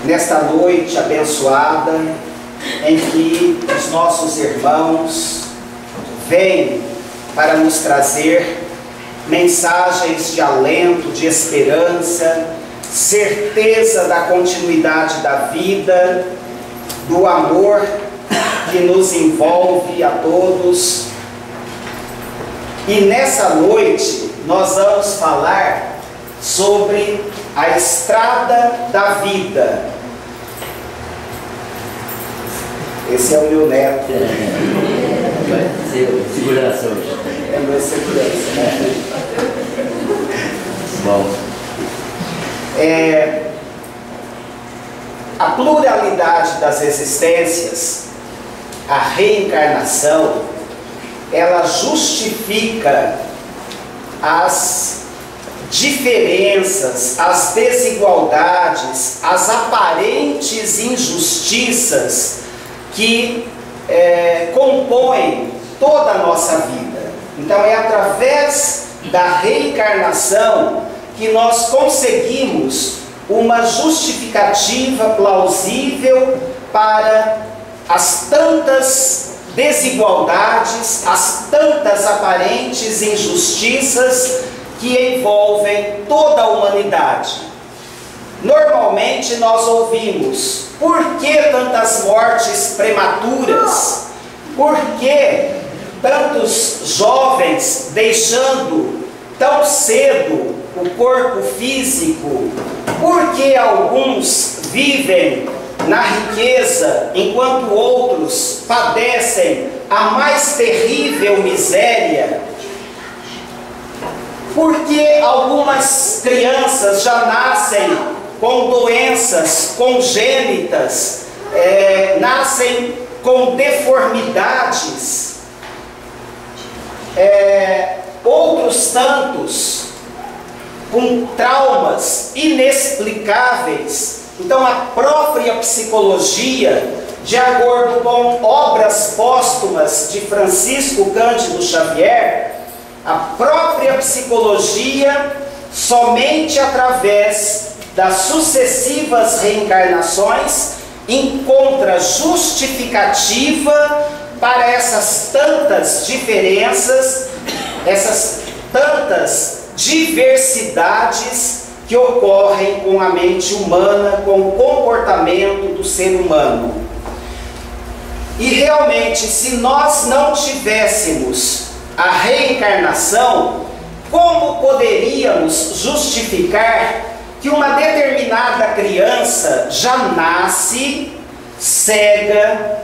nesta noite abençoada, em que os nossos irmãos vêm para nos trazer mensagens de alento, de esperança, certeza da continuidade da vida, do amor que nos envolve a todos. E nessa noite nós vamos falar sobre a estrada da vida. Esse é o meu neto. Vai ser segurança hoje. É meu segurança, né? Bom. A pluralidade das existências, a reencarnação, ela justifica as diferenças, as desigualdades, as aparentes injustiças que compõem toda a nossa vida. Então é através da reencarnação que nós conseguimos uma justificativa plausível para as tantas desigualdades, as tantas aparentes injustiças que envolvem toda a humanidade. Normalmente nós ouvimos: por que tantas mortes prematuras? Por que tantos jovens deixando tão cedo o corpo físico? Por que alguns vivem na riqueza enquanto outros padecem a mais terrível miséria? Por que algumas crianças já nascem com doenças congênitas, nascem com deformidades? Outros tantos com traumas inexplicáveis. Então a própria psicologia, de acordo com obras póstumas de Francisco Cândido Xavier, a própria psicologia, somente através das sucessivas reencarnações, encontra justificativa para essas tantas diferenças, essas tantas diversidades que ocorrem com a mente humana, com o comportamento do ser humano. E realmente, se nós não tivéssemos a reencarnação, como poderíamos justificar que uma determinada criança já nasce cega,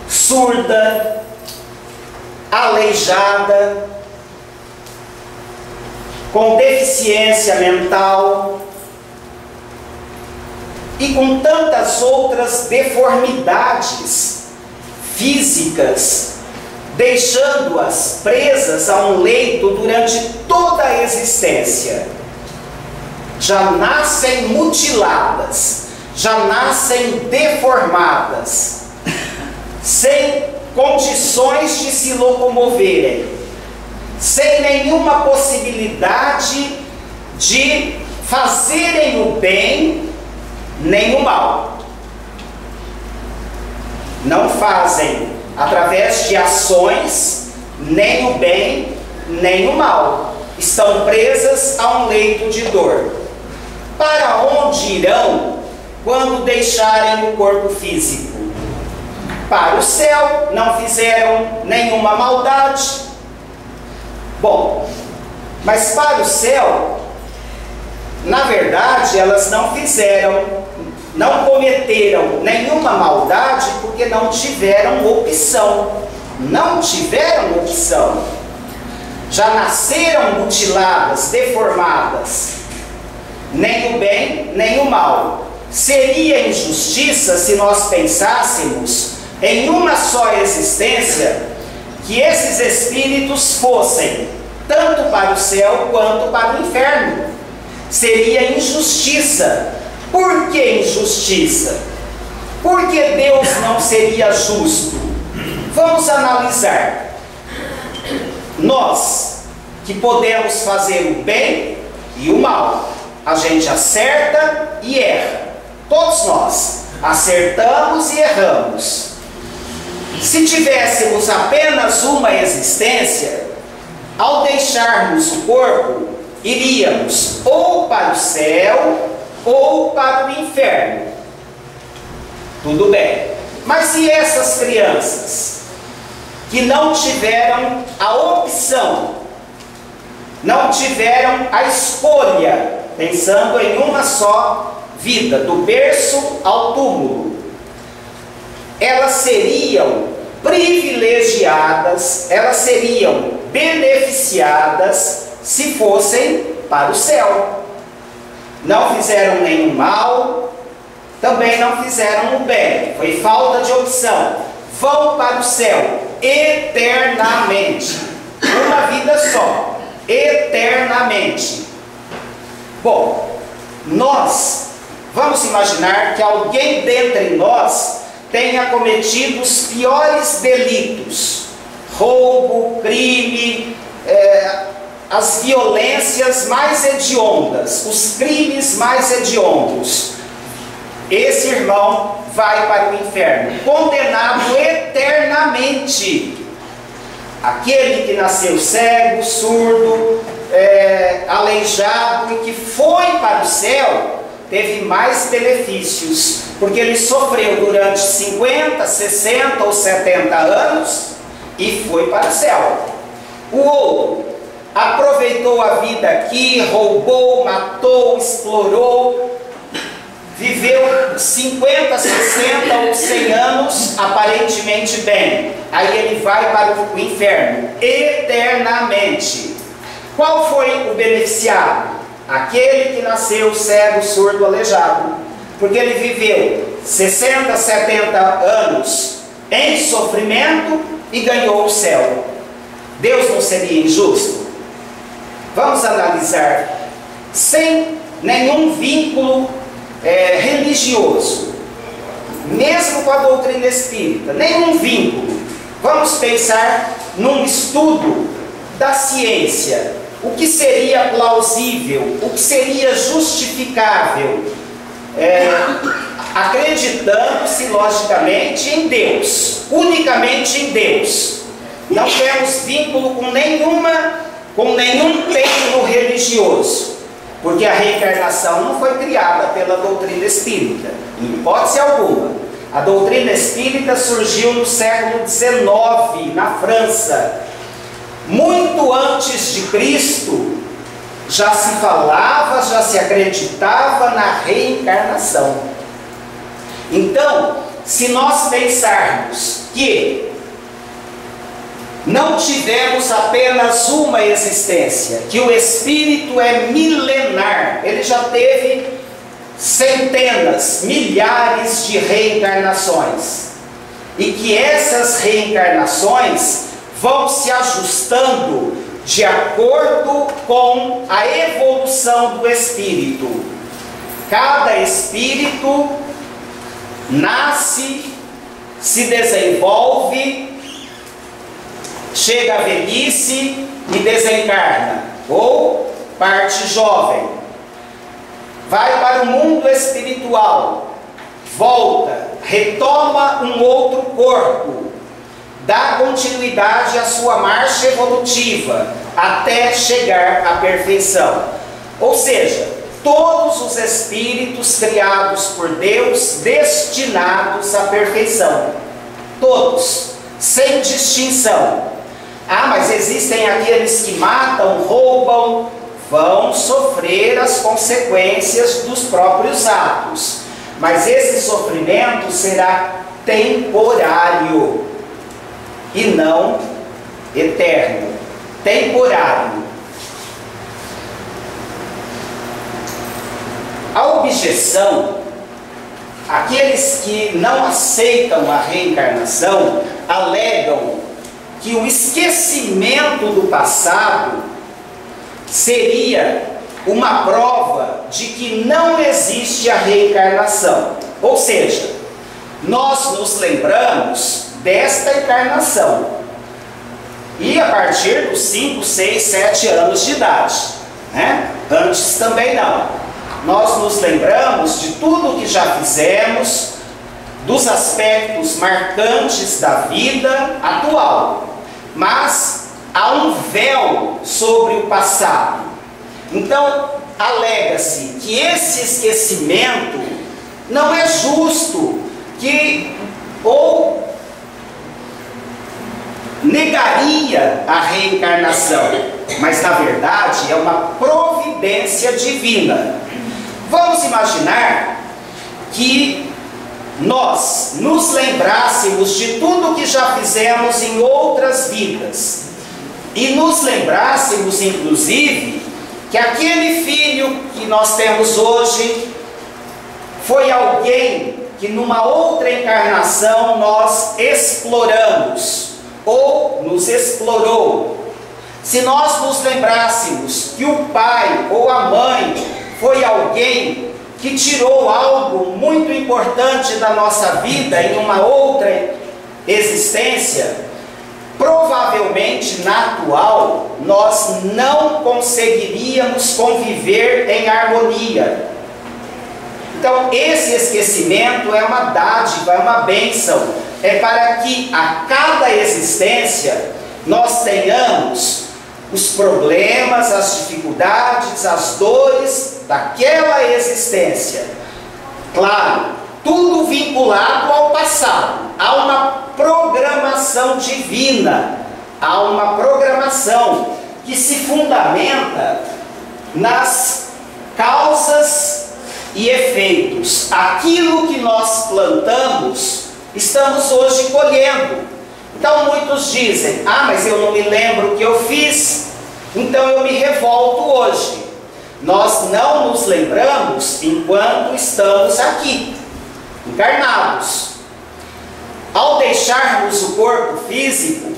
surda, aleijada, com deficiência mental e com tantas outras deformidades físicas, deixando-as presas a um leito durante toda a existência? Já nascem mutiladas, já nascem deformadas, sem condições de se locomoverem, sem nenhuma possibilidade de fazerem o bem nem o mal. Não fazem através de ações nem o bem nem o mal. Estão presas a um leito de dor. Para onde irão quando deixarem o corpo físico? Para o céu. Não fizeram nenhuma maldade. Bom, mas para o céu, na verdade, elas não cometeram nenhuma maldade porque não tiveram opção. Não tiveram opção. Já nasceram mutiladas, deformadas. Nem o bem, nem o mal. Seria injustiça se nós pensássemos em uma só existência que esses espíritos fossem tanto para o céu quanto para o inferno. Seria injustiça. Por que injustiça? Porque Deus não seria justo. Vamos analisar. Nós, que podemos fazer o bem e o mal, a gente acerta e erra. Todos nós acertamos e erramos. Se tivéssemos apenas uma existência, ao deixarmos o corpo, iríamos ou para o céu ou para o inferno. Tudo bem. Mas e essas crianças que não tiveram a opção, não tiveram a escolha, pensando em uma só vida, do berço ao túmulo? Elas seriam privilegiadas, elas seriam beneficiadas se fossem para o céu. Não fizeram nenhum mal, também não fizeram o bem, foi falta de opção. Vão para o céu eternamente, uma vida só, eternamente. Bom, nós vamos imaginar que alguém dentre nós tenha cometido os piores delitos, roubo, crime, as violências mais hediondas, os crimes mais hediondos. Esse irmão vai para o inferno, condenado eternamente. Aquele que nasceu cego, surdo, aleijado e que foi para o céu, teve mais benefícios, porque ele sofreu durante 50, 60 ou 70 anos e foi para o céu. O outro aproveitou a vida aqui, roubou, matou, explorou, viveu 50, 60 ou 100 anos aparentemente bem. Aí ele vai para o inferno eternamente. Qual foi o beneficiado? Aquele que nasceu cego, surdo, aleijado, porque ele viveu 60, 70 anos em sofrimento e ganhou o céu. Deus não seria injusto? Vamos analisar, sem nenhum vínculo religioso, mesmo com a doutrina espírita, nenhum vínculo. Vamos pensar num estudo da ciência. O que seria plausível, o que seria justificável, acreditando-se logicamente em Deus, unicamente em Deus. Não temos vínculo com nenhum termo religioso, porque a reencarnação não foi criada pela doutrina espírita, em hipótese alguma. A doutrina espírita surgiu no século XIX, na França. Muito antes de Cristo, já se falava, já se acreditava na reencarnação. Então, se nós pensarmos que não tivemos apenas uma existência, que o espírito é milenar, ele já teve centenas, milhares de reencarnações, e que essas reencarnações vão se ajustando de acordo com a evolução do espírito. Cada espírito nasce, se desenvolve, chega à velhice e desencarna, ou parte jovem, vai para o mundo espiritual, volta, retoma um outro corpo, dá continuidade à sua marcha evolutiva até chegar à perfeição. Ou seja, todos os espíritos criados por Deus destinados à perfeição, todos, sem distinção. Ah, mas existem aqueles que matam, roubam, vão sofrer as consequências dos próprios atos, mas esse sofrimento será temporário e não eterno. Temporário. A objeção, aqueles que não aceitam a reencarnação, alegam que o esquecimento do passado seria uma prova de que não existe a reencarnação. Ou seja, nós nos lembramos desta encarnação e a partir dos 5, 6, 7 anos de idade, né? Antes também não. nós nos lembramos de tudo que já fizemos, dos aspectos marcantes da vida atual, mas há um véu sobre o passado. Então, alega-se que esse esquecimento não é justo, ou negaria a reencarnação, mas na verdade é uma providência divina. Vamos imaginar que nós nos lembrássemos de tudo que já fizemos em outras vidas e nos lembrássemos inclusive que aquele filho que nós temos hoje foi alguém que numa outra encarnação nós exploramos ou nos explorou. Se nós nos lembrássemos que o pai ou a mãe foi alguém que tirou algo muito importante da nossa vida em uma outra existência, provavelmente na atual nós não conseguiríamos conviver em harmonia. Então esse esquecimento é uma dádiva, é uma bênção, é para que a cada existência nós tenhamos os problemas, as dificuldades, as dores daquela existência. Claro, tudo vinculado ao passado. Há uma programação divina, há uma programação que se fundamenta nas causas e efeitos. Aquilo que nós plantamos, estamos hoje colhendo. Então muitos dizem, mas eu não me lembro o que eu fiz, então eu me revolto hoje. Nós não nos lembramos enquanto estamos aqui, encarnados. Ao deixarmos o corpo físico,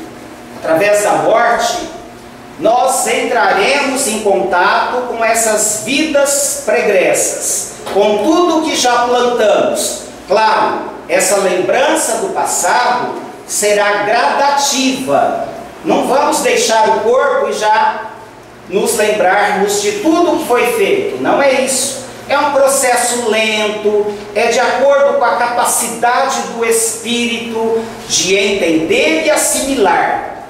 através da morte, nós entraremos em contato com essas vidas pregressas, com tudo que já plantamos. Claro, essa lembrança do passado será gradativa. Não vamos deixar o corpo e já nos lembrarmos de tudo que foi feito. Não é isso. É um processo lento, é de acordo com a capacidade do espírito de entender e assimilar,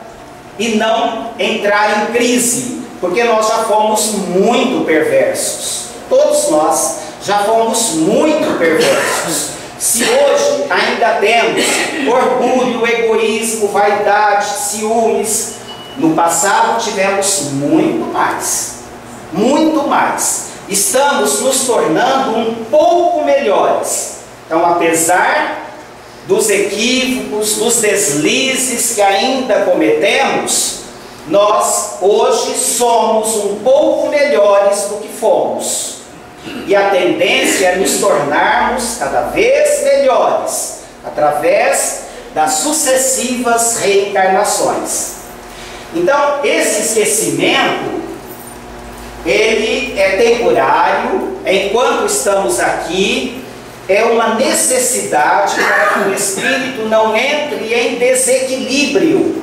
e não entrar em crise, porque nós já fomos muito perversos. Todos nós já fomos muito perversos. Se hoje ainda temos orgulho, egoísmo, vaidade, ciúmes, no passado tivemos muito mais. Muito mais. Estamos nos tornando um pouco melhores. Então, apesar dos equívocos, dos deslizes que ainda cometemos, nós hoje somos um pouco melhores do que fomos. E a tendência é nos tornarmos cada vez melhores, através das sucessivas reencarnações. Então, esse esquecimento, ele é temporário, enquanto estamos aqui, é uma necessidade para que o espírito não entre em desequilíbrio.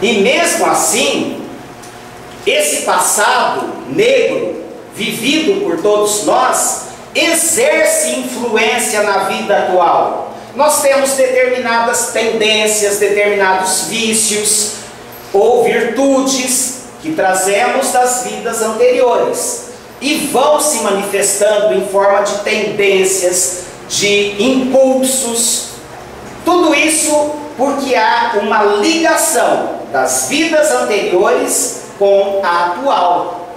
E mesmo assim, esse passado negro, vivido por todos nós, exerce influência na vida atual. Nós temos determinadas tendências, determinados vícios ou virtudes que trazemos das vidas anteriores e vão se manifestando em forma de tendências, de impulsos. Tudo isso porque há uma ligação das vidas anteriores com a atual.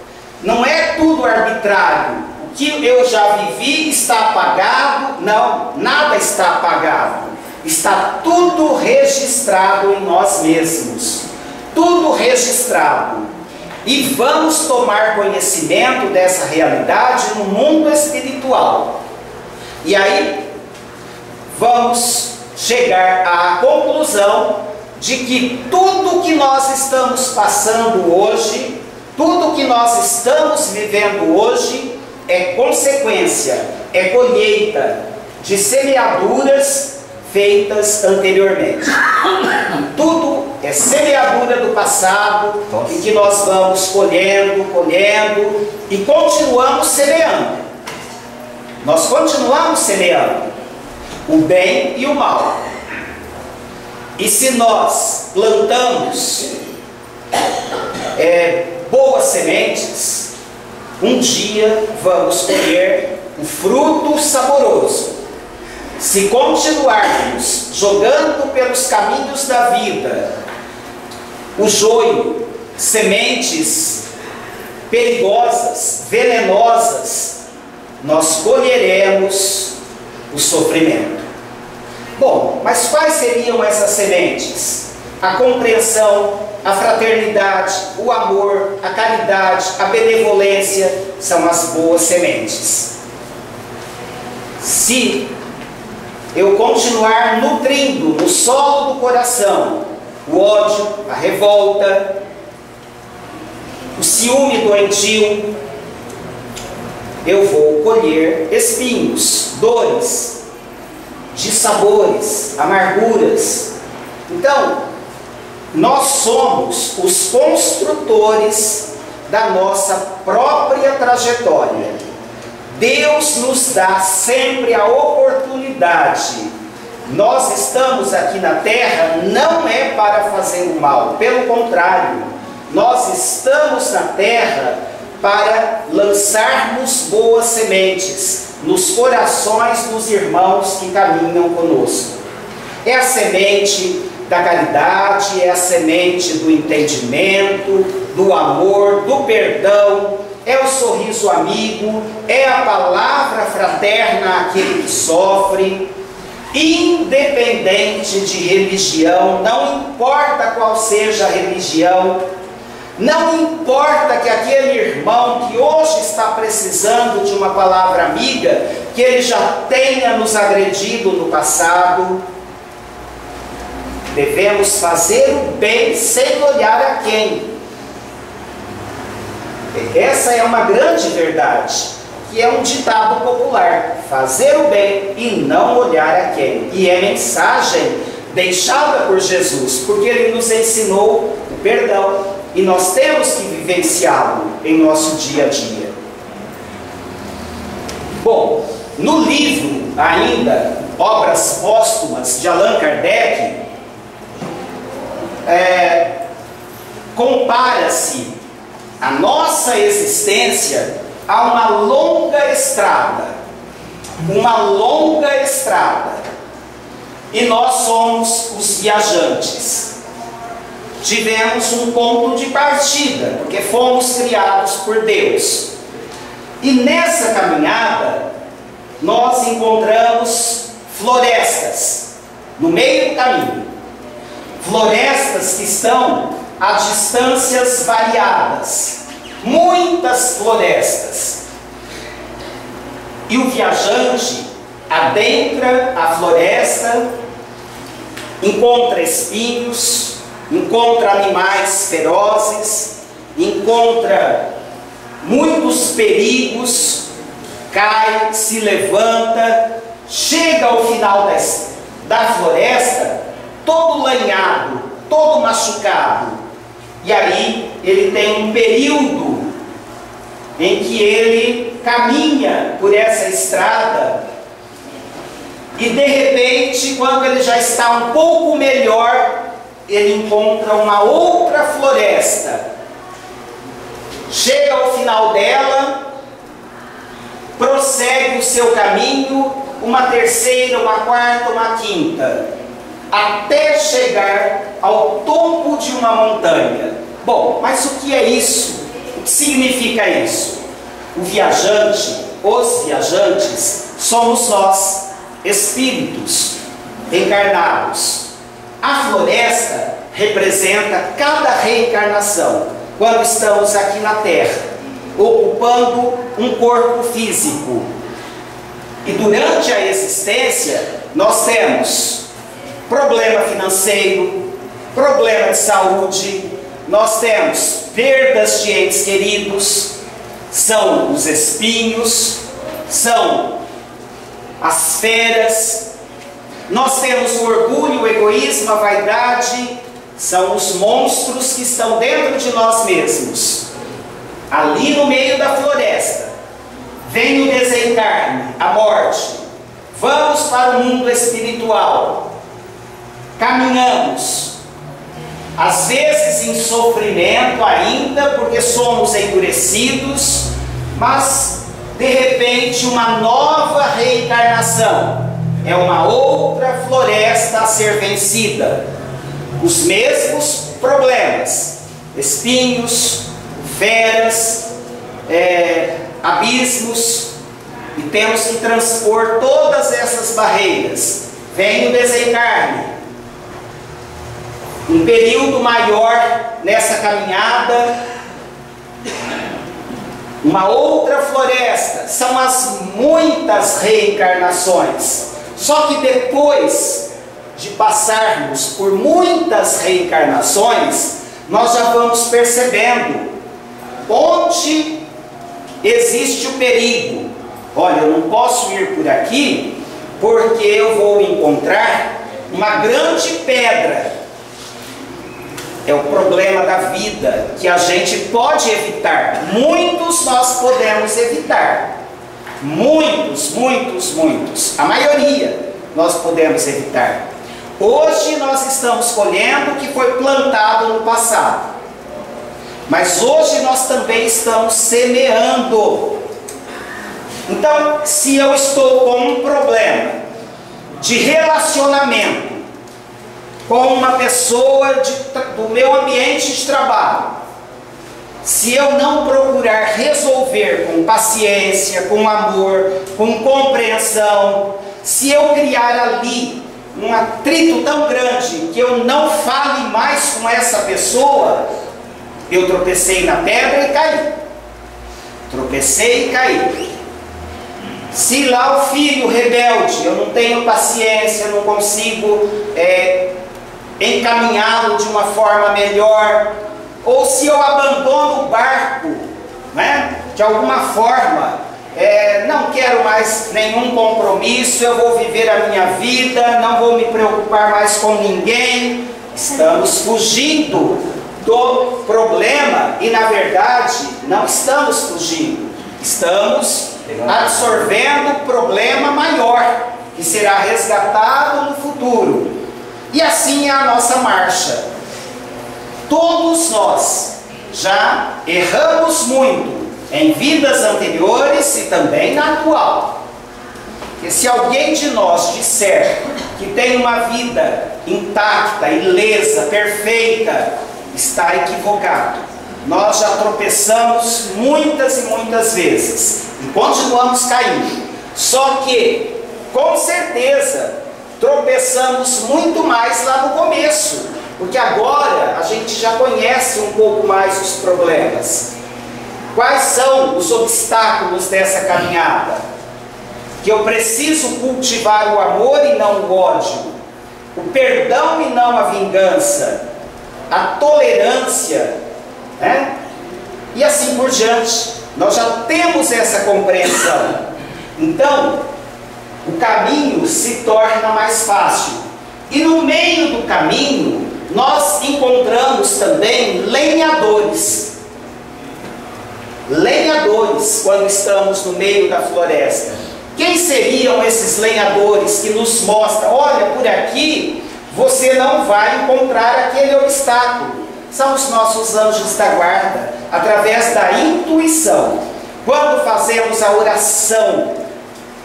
Não é tudo arbitrário. O que eu já vivi está apagado. Não, nada está apagado. Está tudo registrado em nós mesmos. Tudo registrado. E vamos tomar conhecimento dessa realidade no mundo espiritual. E aí vamos chegar à conclusão de que tudo que nós estamos passando hoje, tudo que nós estamos vivendo hoje é consequência, é colheita de semeaduras feitas anteriormente. Tudo é é semeadura do passado, em que nós vamos colhendo e continuamos semeando. Nós continuamos semeando o bem e o mal. E se nós plantamos boas sementes, um dia vamos colher o fruto saboroso. Se continuarmos jogando pelos caminhos da vida o joio, sementes perigosas, venenosas, nós colheremos o sofrimento. Bom, mas quais seriam essas sementes? A compreensão, a fraternidade, o amor, a caridade, a benevolência são as boas sementes. Se eu continuar nutrindo no solo do coração o ódio, a revolta, o ciúme doentio, eu vou colher espinhos, dores, dissabores, amarguras. Então, nós somos os construtores da nossa própria trajetória. Deus nos dá sempre a oportunidade. Nós estamos aqui na terra não é para fazer o mal, pelo contrário, nós estamos na terra para lançarmos boas sementes nos corações dos irmãos que caminham conosco. É a semente da caridade, é a semente do entendimento, do amor, do perdão, é o sorriso amigo, é a palavra fraterna àquele que sofre, independente de religião, não importa qual seja a religião, não importa que aquele irmão que hoje está precisando de uma palavra amiga, que ele já tenha nos agredido no passado, devemos fazer o bem sem olhar a quem. Essa é uma grande verdade, que é um ditado popular: fazer o bem e não olhar a quem. E é mensagem deixada por Jesus, porque Ele nos ensinou o perdão, e nós temos que vivenciá-lo em nosso dia a dia. Bom, no livro ainda, Obras Póstumas, de Allan Kardec, compara-se a nossa existência a uma longa estrada. Uma longa estrada. E nós somos os viajantes. Tivemos um ponto de partida, porque fomos criados por Deus. E nessa caminhada, nós encontramos florestas no meio do caminho. Florestas que estão a distâncias variadas. Muitas florestas. E o viajante adentra a floresta, encontra espinhos, encontra animais ferozes, encontra muitos perigos, cai, se levanta, chega ao final da floresta, todo lanhado, todo machucado. E aí ele tem um período em que ele caminha por essa estrada e de repente, quando ele já está um pouco melhor, ele encontra uma outra floresta. Chega ao final dela, prossegue o seu caminho, uma terceira, uma quarta, uma quinta, até chegar ao topo de uma montanha. Bom, mas o que é isso? O que significa isso? O viajante, os viajantes, somos nós, espíritos encarnados. A floresta representa cada reencarnação, quando estamos aqui na Terra, ocupando um corpo físico. E durante a existência, nós temos problema financeiro, problema de saúde, nós temos perdas de entes queridos, são os espinhos, são as feras, nós temos o orgulho, o egoísmo, a vaidade, são os monstros que estão dentro de nós mesmos. Ali no meio da floresta, vem o desencarne, a morte. Vamos para o mundo espiritual. Caminhamos, às vezes em sofrimento ainda, porque somos endurecidos, mas de repente uma nova reencarnação. É uma outra floresta a ser vencida. Os mesmos problemas, espinhos, feras, abismos, e temos que transpor todas essas barreiras. Vem o desencarne, um período maior nessa caminhada, uma outra floresta, são as muitas reencarnações. Só que depois de passarmos por muitas reencarnações, nós já vamos percebendo onde existe o perigo. Olha, eu não posso ir por aqui, porque eu vou encontrar uma grande pedra. É o problema da vida, que a gente pode evitar. Muitos nós podemos evitar. Muitos. A maioria nós podemos evitar. Hoje nós estamos colhendo o que foi plantado no passado. Mas hoje nós também estamos semeando. Então, se eu estou com um problema de relacionamento com uma pessoa do meu ambiente de trabalho, se eu não procurar resolver com paciência, com amor, com compreensão, se eu criar ali um atrito tão grande que eu não fale mais com essa pessoa, eu tropecei na pedra e caí. Tropecei e caí. Se lá o filho rebelde, eu não tenho paciência, eu não consigo encaminhá-lo de uma forma melhor, ou se eu abandono o barco, né? De alguma forma, não quero mais nenhum compromisso, eu vou viver a minha vida, não vou me preocupar mais com ninguém. Estamos fugindo do problema e, na verdade, não estamos fugindo, estamos absorvendo problema maior, que será resgatado no futuro. E assim é a nossa marcha. Todos nós já erramos muito em vidas anteriores e também na atual. E se alguém de nós disser que tem uma vida intacta, ilesa, perfeita, está equivocado. Nós já tropeçamos muitas e muitas vezes e continuamos caindo. Só que, com certeza, tropeçamos muito mais lá no começo, porque agora a gente já conhece um pouco mais os problemas. Quais são os obstáculos dessa caminhada? Que eu preciso cultivar o amor e não o ódio, o perdão e não a vingança, a tolerância, né? E assim por diante. Nós já temos essa compreensão. Então, o caminho se torna mais fácil. E no meio do caminho, nós encontramos também lenhadores. Lenhadores, quando estamos no meio da floresta. Quem seriam esses lenhadores que nos mostram, olha, por aqui você não vai encontrar aquele obstáculo? São os nossos anjos da guarda, através da intuição. Quando fazemos a oração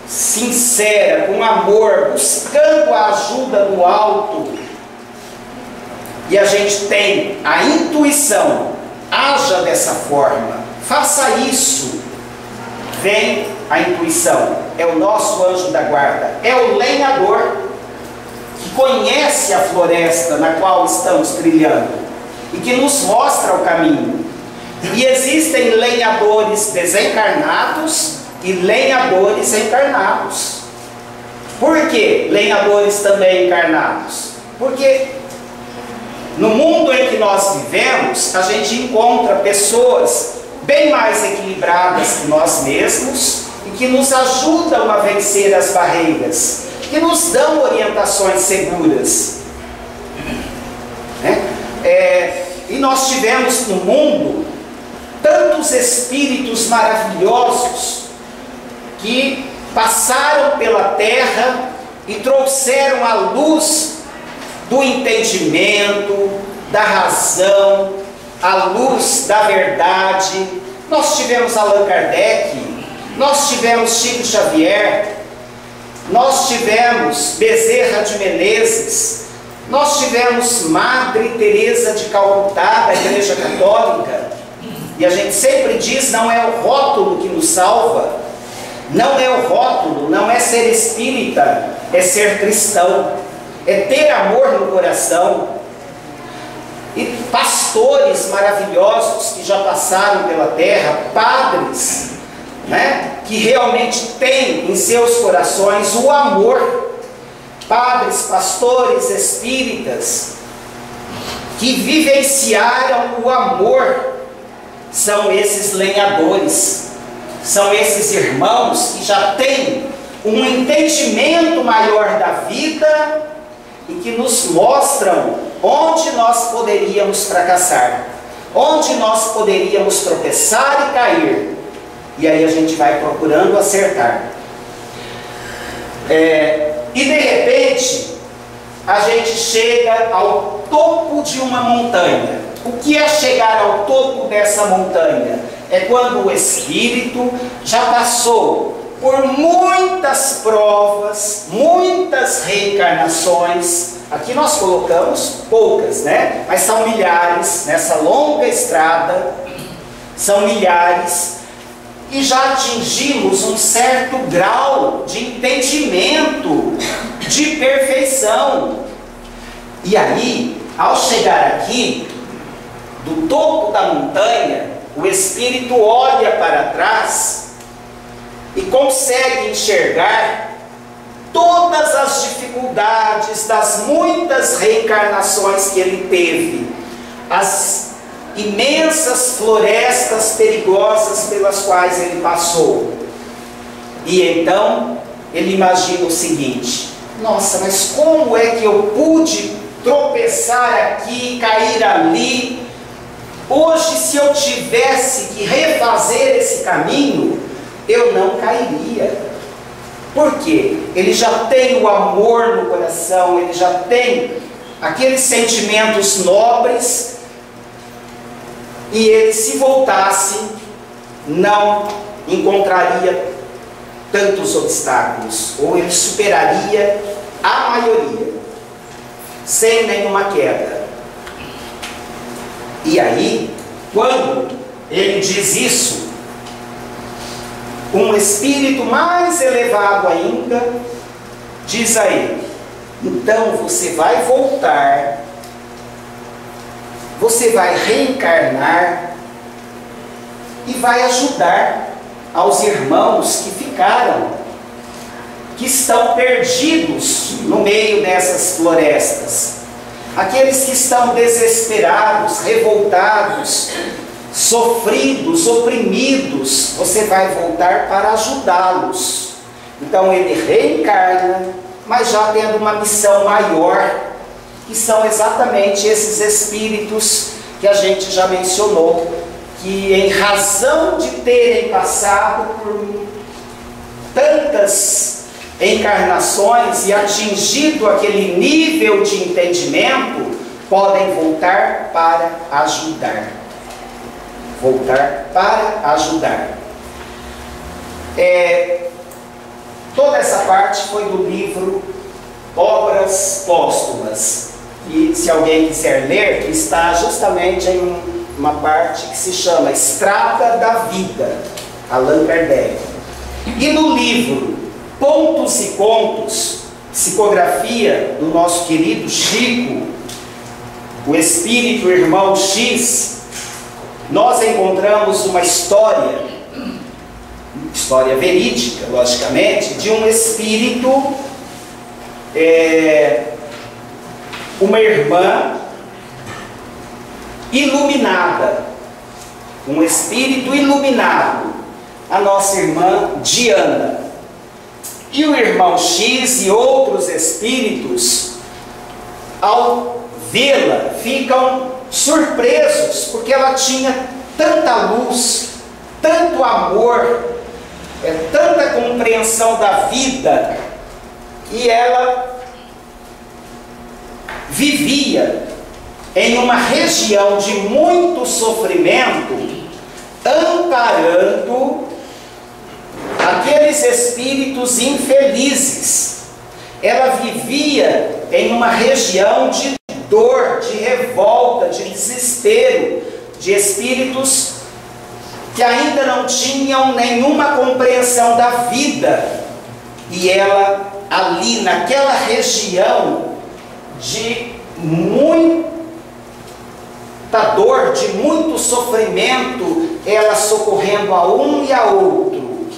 sincera, com amor, buscando a ajuda do alto, e a gente tem a intuição, haja dessa forma, faça isso. Vem a intuição, é o nosso anjo da guarda, é o lenhador que conhece a floresta na qual estamos trilhando e que nos mostra o caminho. E existem lenhadores desencarnados e lenhadores encarnados. Por que lenhadores também encarnados? Porque no mundo em que nós vivemos, a gente encontra pessoas bem mais equilibradas que nós mesmos e que nos ajudam a vencer as barreiras, que nos dão orientações seguras. E nós tivemos no mundo tantos espíritos maravilhosos que passaram pela terra e trouxeram a luz do entendimento, da razão, a luz da verdade. Nós tivemos Allan Kardec, nós tivemos Chico Xavier, nós tivemos Bezerra de Menezes, nós tivemos Madre Teresa de Calcutá, da Igreja Católica. E a gente sempre diz, não é o rótulo que nos salva, não é o rótulo, não é ser espírita, é ser cristão, é ter amor no coração. E pastores maravilhosos que já passaram pela terra, padres, né, que realmente têm em seus corações o amor, padres, pastores, espíritas, que vivenciaram o amor, são esses lenhadores, são esses irmãos que já têm um entendimento maior da vida e que nos mostram onde nós poderíamos fracassar, onde nós poderíamos tropeçar e cair. E aí a gente vai procurando acertar. E de repente, a gente chega ao topo de uma montanha. O que é chegar ao topo dessa montanha? É quando o espírito já passou por muitas provas, muitas reencarnações. Aqui nós colocamos poucas, né? Mas são milhares, nessa longa estrada, são milhares. E já atingimos um certo grau de entendimento, de perfeição. E aí, ao chegar aqui, do topo da montanha, o espírito olha para trás e consegue enxergar todas as dificuldades das muitas reencarnações que ele teve, as imensas florestas perigosas pelas quais ele passou. E então ele imagina o seguinte: nossa, mas como é que eu pude tropeçar aqui, cair ali? Hoje, se eu tivesse que refazer esse caminho, eu não cairia. Por quê? Ele já tem o amor no coração, ele já tem aqueles sentimentos nobres, e ele, se voltasse, não encontraria tantos obstáculos, ou ele superaria a maioria, sem nenhuma queda. E aí, quando ele diz isso, um espírito mais elevado ainda diz a ele: então você vai voltar, você vai reencarnar e vai ajudar aos irmãos que ficaram, que estão perdidos no meio dessas florestas, aqueles que estão desesperados, revoltados, sofridos, oprimidos. Você vai voltar para ajudá-los. Então ele reencarna, mas já tendo uma missão maior, que são exatamente esses espíritos que a gente já mencionou, que em razão de terem passado por tantas encarnações e atingido aquele nível de entendimento, podem voltar para ajudar. Voltar para ajudar. Toda essa parte foi do livro Obras Póstumas, e se alguém quiser ler, está justamente em uma parte que se chama Estrada da Vida, Allan Kardec. E no livro Pontos e Contos, psicografia do nosso querido Chico, o Espírito Irmão X, nós encontramos uma história verídica, logicamente, de um espírito, uma irmã iluminada, um espírito iluminado, a nossa irmã Diana. E o irmão X e outros espíritos, ao vê-la, ficam surpresos, porque ela tinha tanta luz, tanto amor, tanta compreensão da vida, e ela vivia em uma região de muito sofrimento, amparando aqueles espíritos infelizes. Ela vivia em uma região de dor, de revolta, de desespero, de espíritos que ainda não tinham nenhuma compreensão da vida. E ela, ali naquela região de muita dor, de muito sofrimento, ela socorrendo a um e a outro.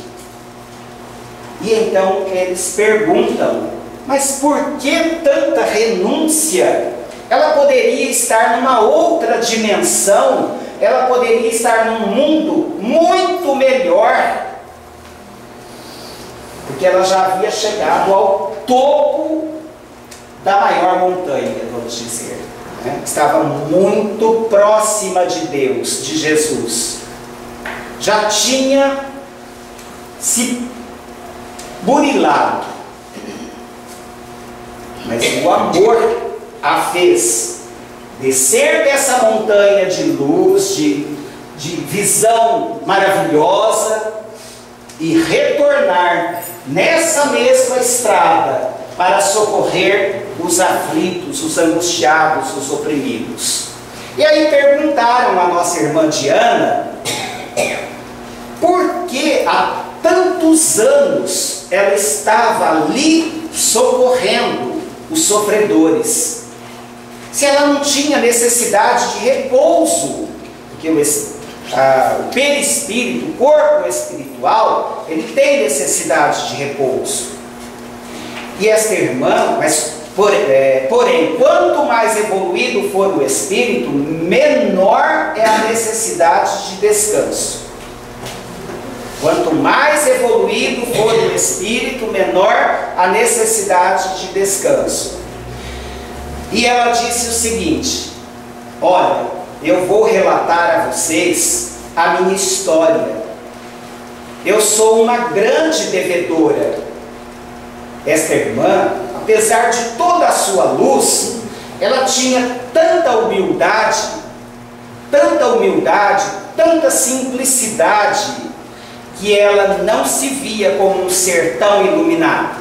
E então eles perguntam: mas por que tanta renúncia? Ela poderia estar numa outra dimensão, ela poderia estar num mundo muito melhor, porque ela já havia chegado ao topo da maior montanha, vamos dizer, né? Estava muito próxima de Deus, de Jesus. Já tinha se burilado, mas o amor a fez descer dessa montanha de luz, de visão maravilhosa, e retornar nessa mesma estrada para socorrer os aflitos, os angustiados, os oprimidos. E aí perguntaram a nossa irmã Diana por que há tantos anos ela estava ali socorrendo os sofredores, se ela não tinha necessidade de repouso, porque o perispírito, o corpo espiritual, ele tem necessidade de repouso. E esta irmã, porém, quanto mais evoluído for o espírito, menor é a necessidade de descanso. Quanto mais evoluído for o espírito, menor a necessidade de descanso. E ela disse o seguinte: olha, eu vou relatar a vocês a minha história. Eu sou uma grande devedora. Esta irmã, apesar de toda a sua luz, ela tinha tanta humildade, tanta simplicidade, que ela não se via como um ser tão iluminado.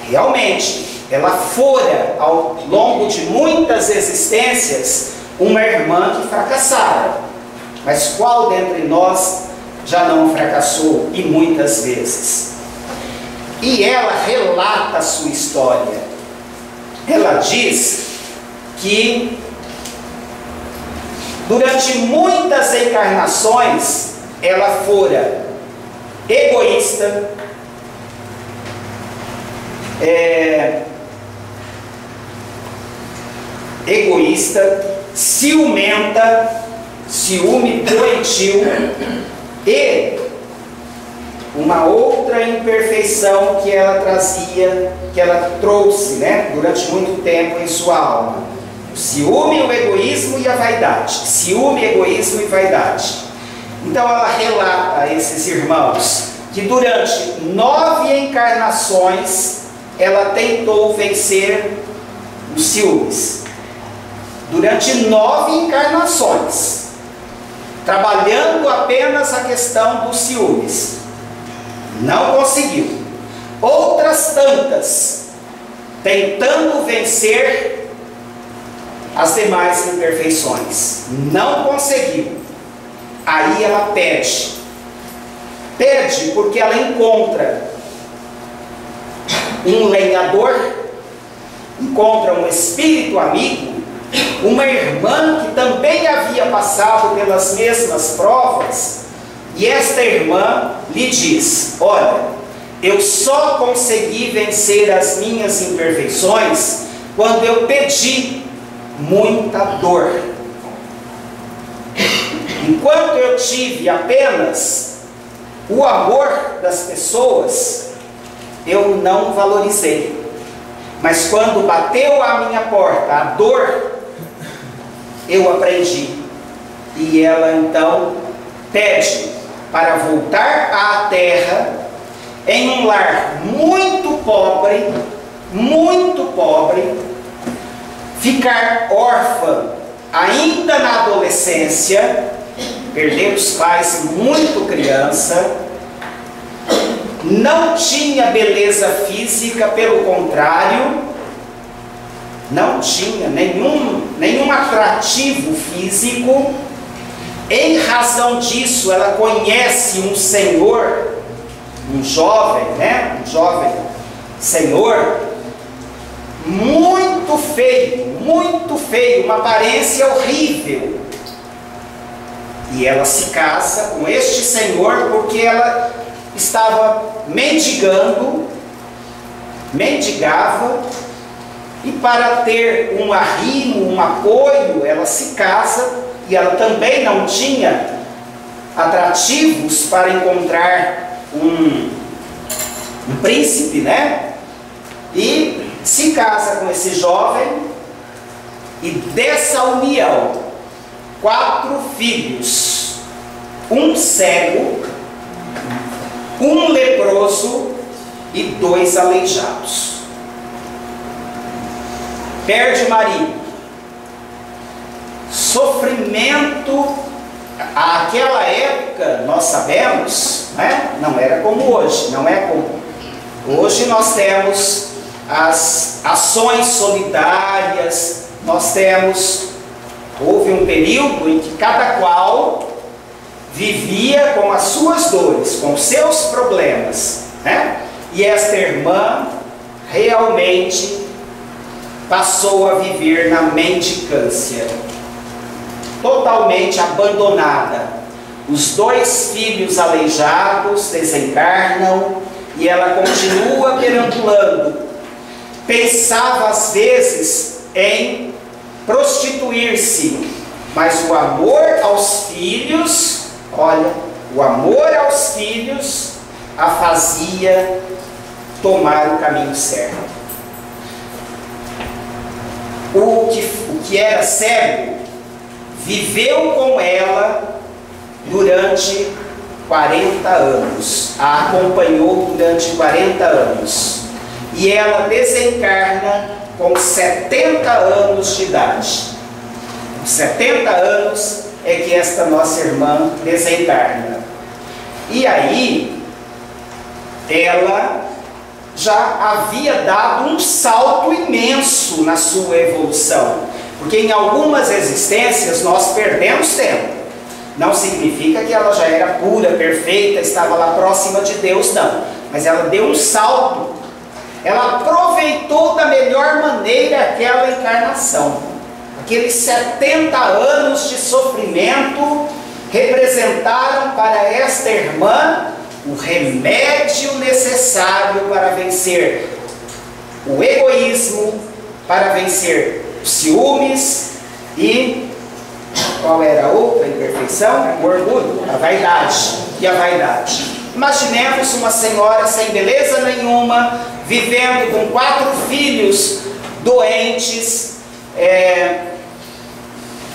Realmente, ela fora, ao longo de muitas existências, uma irmã que fracassara. Mas qual dentre nós já não fracassou, e muitas vezes? E ela relata a sua história. Ela diz que durante muitas encarnações ela fora egoísta, ciumenta, ciúme doentio, e uma outra imperfeição que ela trazia, que ela trouxe, né, durante muito tempo em sua alma: o ciúme, o egoísmo e a vaidade. Ciúme, egoísmo e vaidade. Então ela relata a esses irmãos que durante 9 encarnações ela tentou vencer os ciúmes. Durante 9 encarnações, trabalhando apenas a questão dos ciúmes. Não conseguiu. Outras tantas, tentando vencer as demais imperfeições. Não conseguiu. Aí ela pede. Pede porque ela encontra um lenhador, encontra um espírito amigo, uma irmã que também havia passado pelas mesmas provas, e esta irmã lhe diz: olha, eu só consegui vencer as minhas imperfeições quando eu pedi muita dor. Enquanto eu tive apenas o amor das pessoas, eu não valorizei. Mas quando bateu à minha porta a dor, eu aprendi. E ela então pede para voltar à terra, em um lar muito pobre, ficar órfã ainda na adolescência, perder os pais muito criança, não tinha beleza física, pelo contrário, não tinha nenhum atrativo físico. Em razão disso, ela conhece um senhor, um jovem senhor, muito feio, uma aparência horrível. E ela se casa com este senhor porque ela estava mendigava, e para ter um arrimo, um apoio, ela se casa. E ela também não tinha atrativos para encontrar um príncipe, né? E se casa com esse jovem, e dessa união, 4 filhos, um cego, um leproso e 2 aleijados. Perde o marido. Sofrimento. Aquela época, nós sabemos, né? Não era como hoje, não é como hoje. Nós temos as ações solidárias, houve um período em que cada qual vivia com as suas dores, com os seus problemas, né? E esta irmã realmente passou a viver na mendicância, totalmente abandonada. Os 2 filhos aleijados desencarnam e ela continua perambulando. Pensava às vezes em prostituir-se, mas o amor aos filhos, a fazia tomar o caminho certo. O que era cego viveu com ela durante 40 anos, a acompanhou durante 40 anos, e ela desencarna com 70 anos de idade. Com 70 anos é que esta nossa irmã desencarna. E aí, ela já havia dado um salto imenso na sua evolução. Porque em algumas existências nós perdemos tempo. Não significa que ela já era pura, perfeita, estava lá próxima de Deus, não. Mas ela deu um salto. Ela aproveitou da melhor maneira aquela encarnação. Aqueles 70 anos de sofrimento representaram para esta irmã o remédio necessário para vencer o egoísmo, para vencer os ciúmes e qual era a outra imperfeição? O orgulho, a vaidade. E a vaidade. Imaginemos uma senhora sem beleza nenhuma, vivendo com 4 filhos doentes,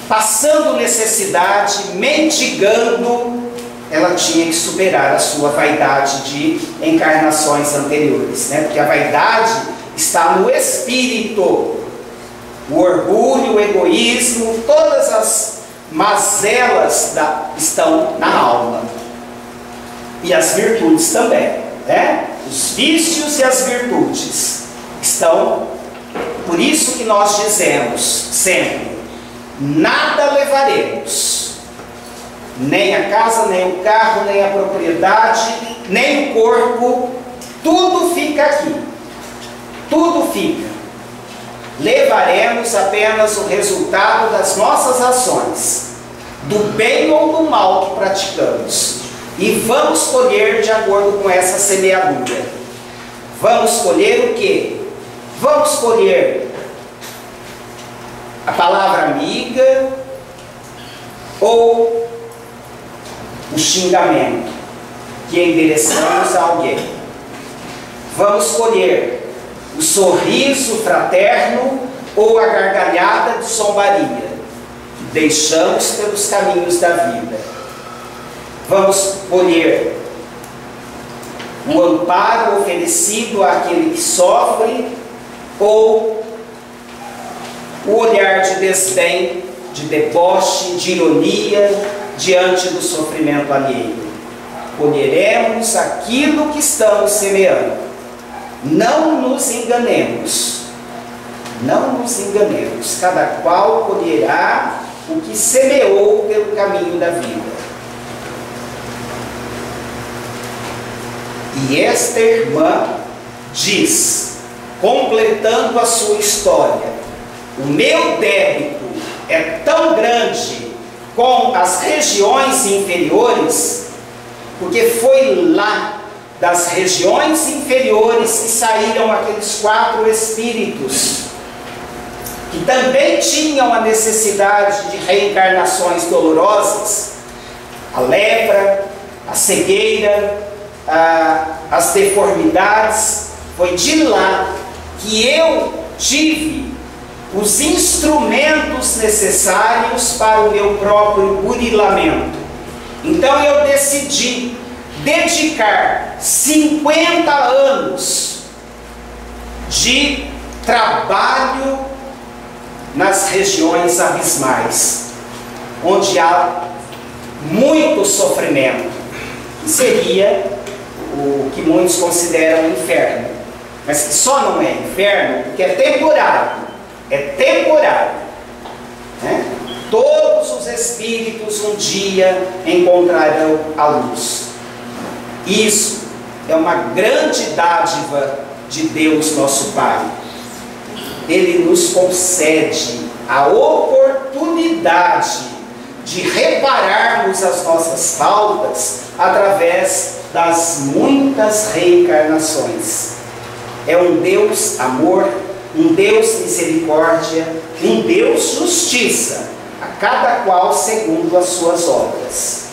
passando necessidade, mendigando. Ela tinha que superar a sua vaidade de encarnações anteriores, né? Porque a vaidade está no espírito. O orgulho, o egoísmo, todas as mazelas estão na alma. E as virtudes também, né? Os vícios e as virtudes estão. Por isso que nós dizemos sempre: nada levaremos, nem a casa, nem o carro, nem a propriedade, nem o corpo, tudo fica aqui, tudo fica. Levaremos apenas o resultado das nossas ações, do bem ou do mal que praticamos, e vamos colher de acordo com essa semeadura. Vamos colher o quê? Vamos colher a palavra amiga ou o xingamento que endereçamos a alguém. Vamos colher o sorriso fraterno ou a gargalhada de zombaria. que deixamos pelos caminhos da vida. Vamos colher o amparo oferecido àquele que sofre, ou o olhar de desdém, de deboche, de ironia diante do sofrimento alheio. Colheremos aquilo que estamos semeando. Não nos enganemos. Não nos enganemos. Cada qual colherá o que semeou pelo caminho da vida. E esta irmã diz, completando a sua história: o meu débito é tão grande com as regiões inferiores, porque foi lá das regiões inferiores que saíram aqueles 4 espíritos, que também tinham a necessidade de reencarnações dolorosas: a lepra, a cegueira, as deformidades. Foi de lá que eu tive os instrumentos necessários para o meu próprio burilamento. Então eu decidi dedicar 50 anos de trabalho nas regiões abismais, onde há muito sofrimento, que seria o que muitos consideram inferno, mas que só não é inferno porque é temporário. É temporário, né? Todos os espíritos um dia encontrarão a luz. Isso é uma grande dádiva de Deus nosso Pai. Ele nos concede a oportunidade de repararmos as nossas faltas através das muitas reencarnações. É um Deus amor, um Deus misericórdia, um Deus justiça, a cada qual segundo as suas obras.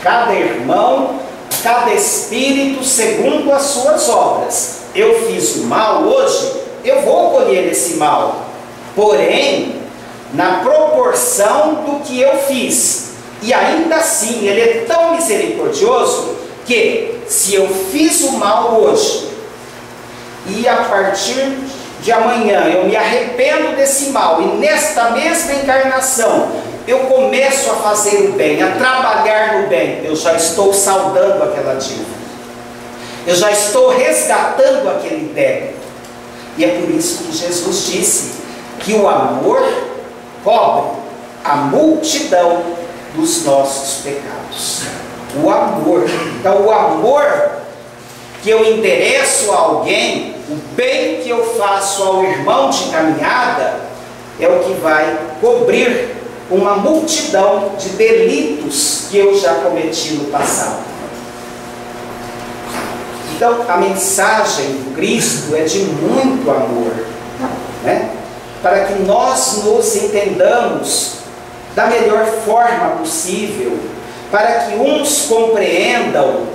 Cada irmão, cada espírito segundo as suas obras. Eu fiz o mal hoje, eu vou colher esse mal, porém, na proporção do que eu fiz. E ainda assim, Ele é tão misericordioso que, se eu fiz o mal hoje, e a partir de amanhã eu me arrependo desse mal, e nesta mesma encarnação eu começo a fazer o bem, a trabalhar no bem, eu já estou saldando aquela dívida, eu já estou resgatando aquele débito. E é por isso que Jesus disse que o amor cobre a multidão dos nossos pecados. O amor. Então o amor que eu endereço a alguém, o bem que eu faço ao irmão de caminhada, é o que vai cobrir uma multidão de delitos que eu já cometi no passado. Então a mensagem do Cristo é de muito amor, né? Para que nós nos entendamos da melhor forma possível, para que uns compreendam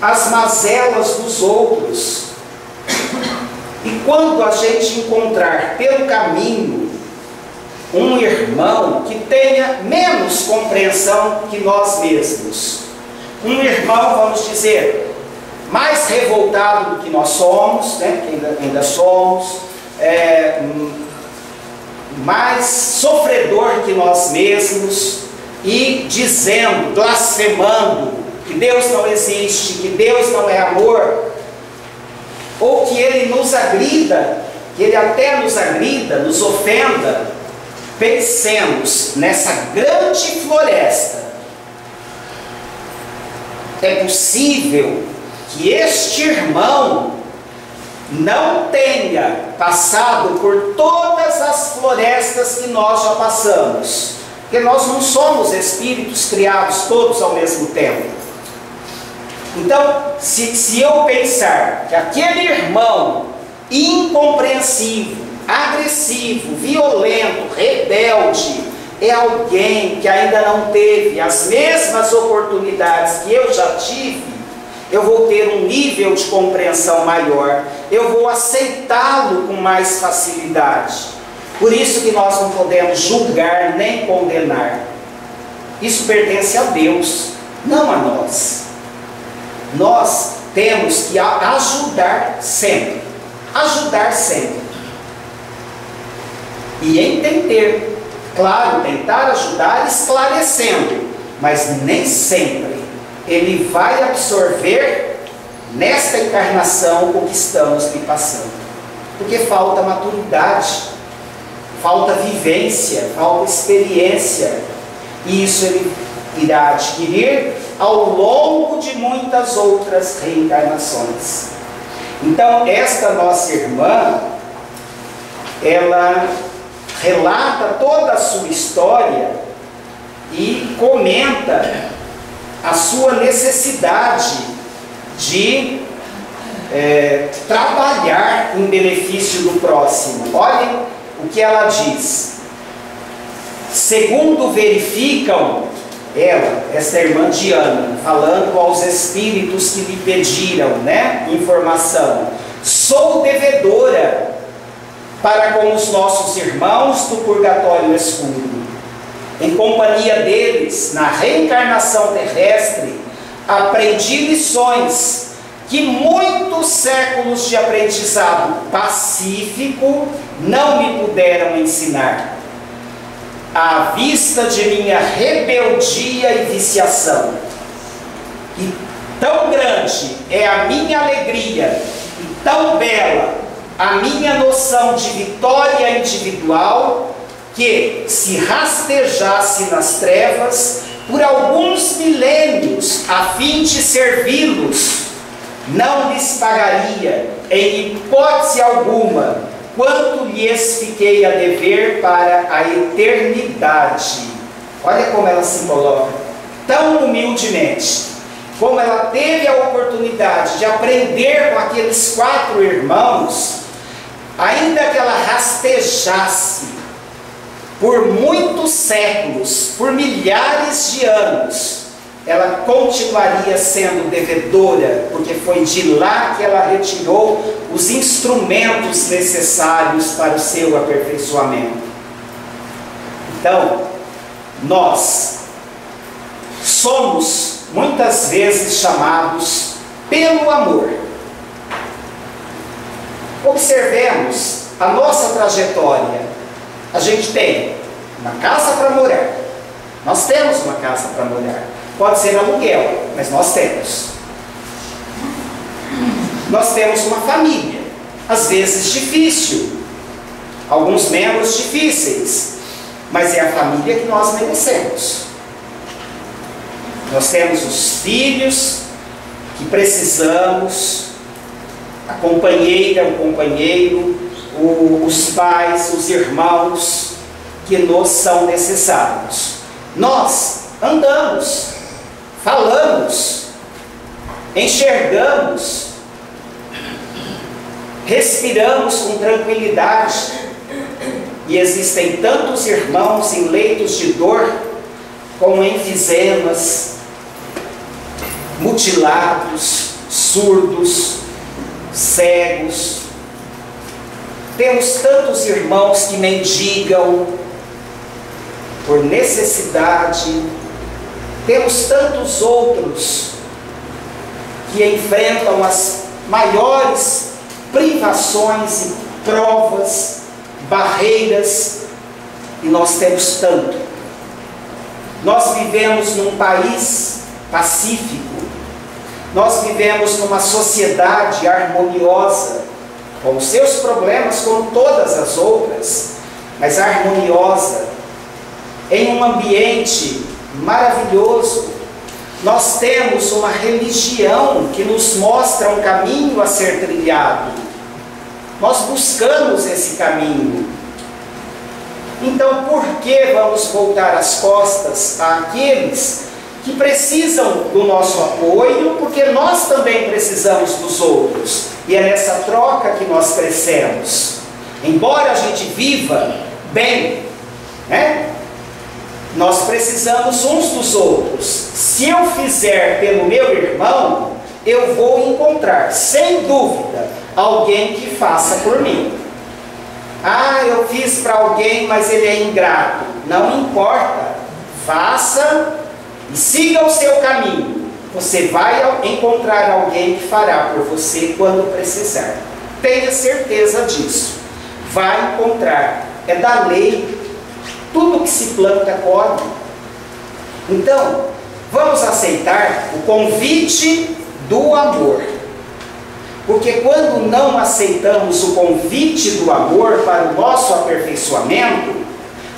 as mazelas dos outros. E quando a gente encontrar pelo caminho um irmão que tenha menos compreensão que nós mesmos, um irmão, vamos dizer, mais revoltado do que nós somos, né, que ainda somos, mais sofredor que nós mesmos, e dizendo, blasfemando, que Deus não existe, que Deus não é amor, ou que Ele nos agrida, que Ele até nos agrida, nos ofenda, pensemos nessa grande floresta. É possível que este irmão não tenha passado por todas as florestas que nós já passamos, porque nós não somos espíritos criados todos ao mesmo tempo. Então, se eu pensar que aquele irmão incompreensivo, agressivo, violento, rebelde, é alguém que ainda não teve as mesmas oportunidades que eu já tive, eu vou ter um nível de compreensão maior, eu vou aceitá-lo com mais facilidade. Por isso que nós não podemos julgar nem condenar. Isso pertence a Deus, não a nós. Nós temos que ajudar sempre. Ajudar sempre. E entender. Claro, tentar ajudar esclarecendo. Mas nem sempre ele vai absorver nesta encarnação o que estamos lhe passando. Porque falta maturidade, falta vivência, falta experiência. E isso ele irá adquirir ao longo de muitas outras reencarnações. Então, esta nossa irmã, ela relata toda a sua história e comenta a sua necessidade de trabalhar em benefício do próximo. Olhem o que ela diz. Segundo verificam, ela, essa irmã Diana, falando aos espíritos que lhe pediram, informação, sou devedora para com os nossos irmãos do purgatório escuro. Em companhia deles, na reencarnação terrestre, aprendi lições que muitos séculos de aprendizado pacífico não me puderam ensinar. À vista de minha rebeldia e viciação, e tão grande é a minha alegria, e tão bela a minha noção de vitória individual, que, se rastejasse nas trevas por alguns milênios a fim de servi-los, não lhes pagaria, em hipótese alguma, quanto lhes fiquei a dever para a eternidade. Olha como ela se coloca, tão humildemente, como ela teve a oportunidade de aprender com aqueles 4 irmãos, ainda que ela rastejasse por muitos séculos, por milhares de anos, ela continuaria sendo devedora, porque foi de lá que ela retirou os instrumentos necessários para o seu aperfeiçoamento. Então, nós somos muitas vezes chamados pelo amor. Observemos a nossa trajetória. A gente tem uma casa para morar. Nós temos uma casa para morar. Pode ser aluguel, mas nós temos. Nós temos uma família, às vezes difícil, alguns membros difíceis, mas é a família que nós merecemos. Nós temos os filhos que precisamos, a companheira, o companheiro, os pais, os irmãos que nos são necessários. Nós andamos, falamos, enxergamos, respiramos com tranquilidade, e existem tantos irmãos em leitos de dor, com enfisemas, mutilados, surdos, cegos. Temos tantos irmãos que mendigam por necessidade. Temos tantos outros que enfrentam as maiores privações e provas, barreiras, e nós temos tanto. Nós vivemos num país pacífico, nós vivemos numa sociedade harmoniosa, com os seus problemas como todas as outras, mas harmoniosa, em um ambiente maravilhoso. Nós temos uma religião que nos mostra um caminho a ser trilhado. Nós buscamos esse caminho. Então, por que vamos voltar as costas àqueles que precisam do nosso apoio? Porque nós também precisamos dos outros. E é nessa troca que nós crescemos. Embora a gente viva bem, nós precisamos uns dos outros. Se eu fizer pelo meu irmão, eu vou encontrar, sem dúvida, alguém que faça por mim. Ah, eu fiz para alguém, mas ele é ingrato. Não importa. Faça e siga o seu caminho. Você vai encontrar alguém que fará por você quando precisar. Tenha certeza disso. Vai encontrar. É da lei. Tudo que se planta colhe. Então, vamos aceitar o convite do amor. Porque quando não aceitamos o convite do amor para o nosso aperfeiçoamento,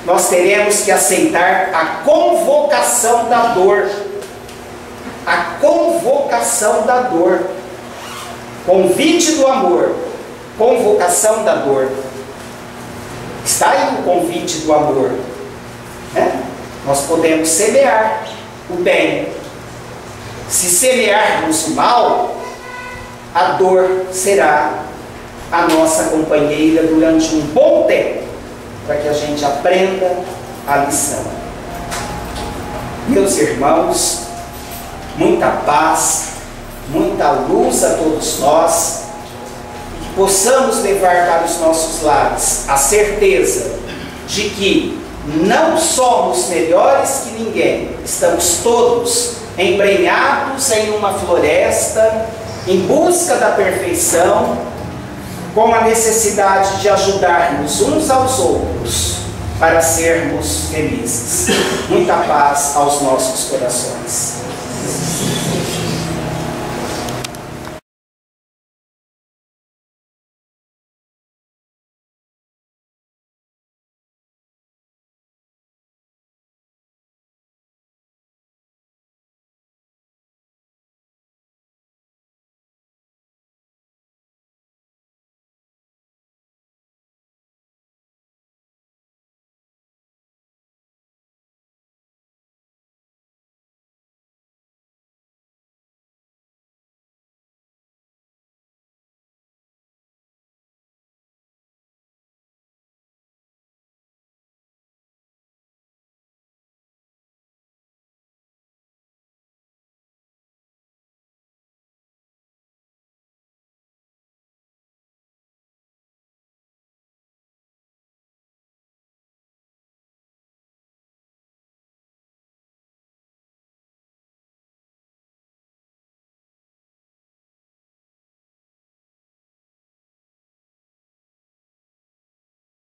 nós teremos que aceitar a convocação da dor. A convocação da dor. Convite do amor, convocação da dor. Está aí o convite do amor, né? Nós podemos semear o bem. Se semearmos o mal, a dor será a nossa companheira durante um bom tempo, para que a gente aprenda a lição. Meus irmãos, muita paz, muita luz a todos nós, e que possamos levar para os nossos lares a certeza de que não somos melhores que ninguém, estamos todos embrenhados em uma floresta, em busca da perfeição, com a necessidade de ajudarmos uns aos outros para sermos felizes. Muita paz aos nossos corações.